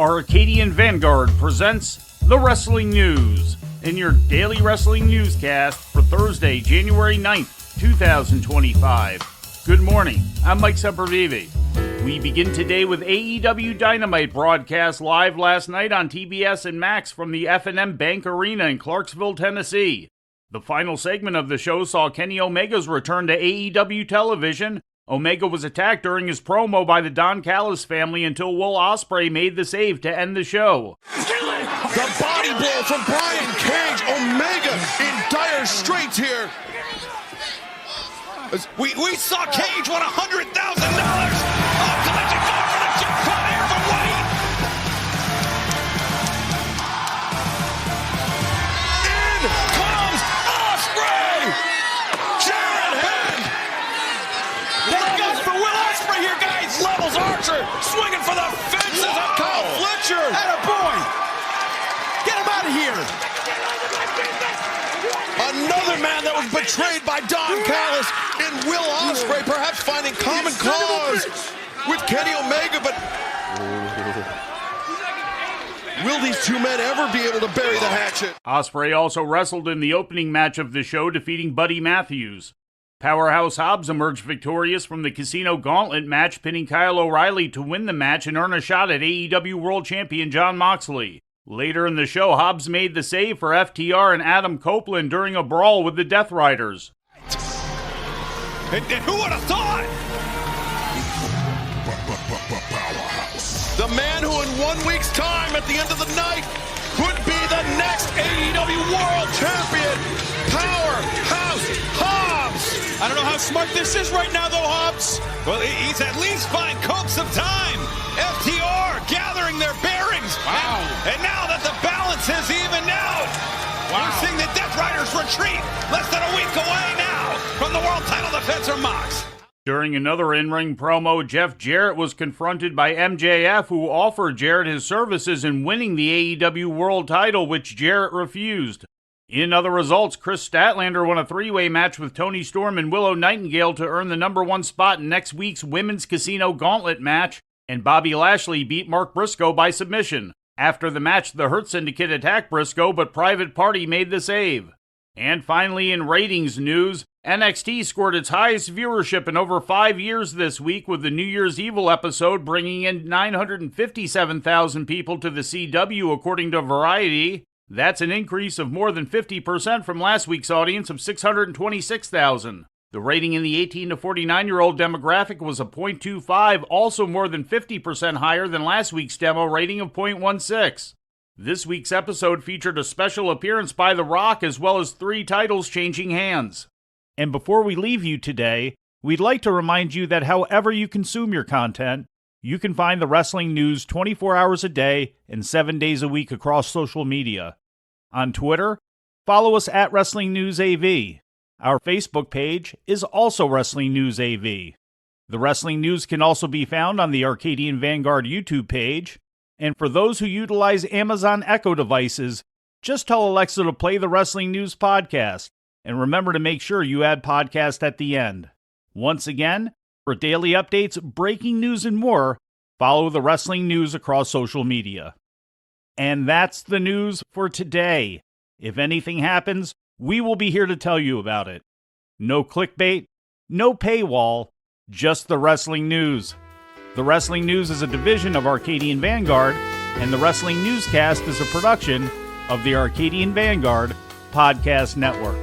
Arcadian Vanguard presents the Wrestling News in your daily wrestling newscast for Thursday, January 9th, 2025. Good morning, I'm Mike Sempervive. We begin today with AEW Dynamite broadcast live last night on TBS and Max from the F&M Bank Arena in Clarksville, Tennessee. The final segment of the show saw Kenny Omega's return to AEW television. Omega was attacked during his promo by the Don Callis family until Will Ospreay made the save to end the show. The body blow from Brian Cage. Omega in dire straits here. We saw Cage won $100,000. Collision car for the jackpot here from White. In comes Ospreay. Jared Hand. There goes for Will Ospreay here, guys. Levels Archer swinging for the fences of Kyle Fletcher. And a boy. Get him out of here. Another man that was betrayed by Don Callis and Will Ospreay, perhaps finding common cause with Kenny Omega, but will these two men ever be able to bury the hatchet? Ospreay also wrestled in the opening match of the show, defeating Buddy Matthews. Powerhouse Hobs emerged victorious from the Casino Gauntlet match, pinning Kyle O'Reilly to win the match and earn a shot at AEW World Champion Jon Moxley. Later in the show, Hobbs made the save for FTR and Adam Copeland during a brawl with the Death Riders. And who would have thought? The man who in 1 week's time at the end of the night could be the next AEW World Champion, Powerhouse Hobbs. I don't know how smart this is right now, though, Hobbs. Well, he's at least buying Cope some time. FTR gathering their bearings. Wow. And now that the balance has evened out, we're seeing the Death Riders retreat less than a week away now from the world title defense from Mox. During another in-ring promo, Jeff Jarrett was confronted by MJF, who offered Jarrett his services in winning the AEW World title, which Jarrett refused. In other results, Chris Statlander won a three-way match with Tony Storm and Willow Nightingale to earn the #1 spot in next week's Women's Casino Gauntlet match, and Bobby Lashley beat Mark Briscoe by submission. After the match, the Hurt Syndicate attacked Briscoe, but Private Party made the save. And finally, in ratings news, NXT scored its highest viewership in over 5 years this week, with the New Year's Evil episode bringing in 957,000 people to the CW, according to Variety. That's an increase of more than 50% from last week's audience of 626,000. The rating in the 18 to 49-year-old demographic was a .25, also more than 50% higher than last week's demo rating of .16. This week's episode featured a special appearance by The Rock, as well as 3 titles changing hands. And before we leave you today, we'd like to remind you that however you consume your content, you can find the wrestling news 24 hours a day and 7 days a week across social media. On Twitter, follow us at Wrestling News AV. Our Facebook page is also Wrestling News AV. The Wrestling News can also be found on the Arcadian Vanguard YouTube page. And for those who utilize Amazon Echo devices, just tell Alexa to play the Wrestling News podcast. And remember to make sure you add podcast at the end. Once again, for daily updates, breaking news, and more, follow the Wrestling News across social media. And that's the news for today. If anything happens, we will be here to tell you about it. No clickbait, no paywall, just the Wrestling News. The Wrestling News is a division of Arcadian Vanguard, and the Wrestling Newscast is a production of the Arcadian Vanguard Podcast Network.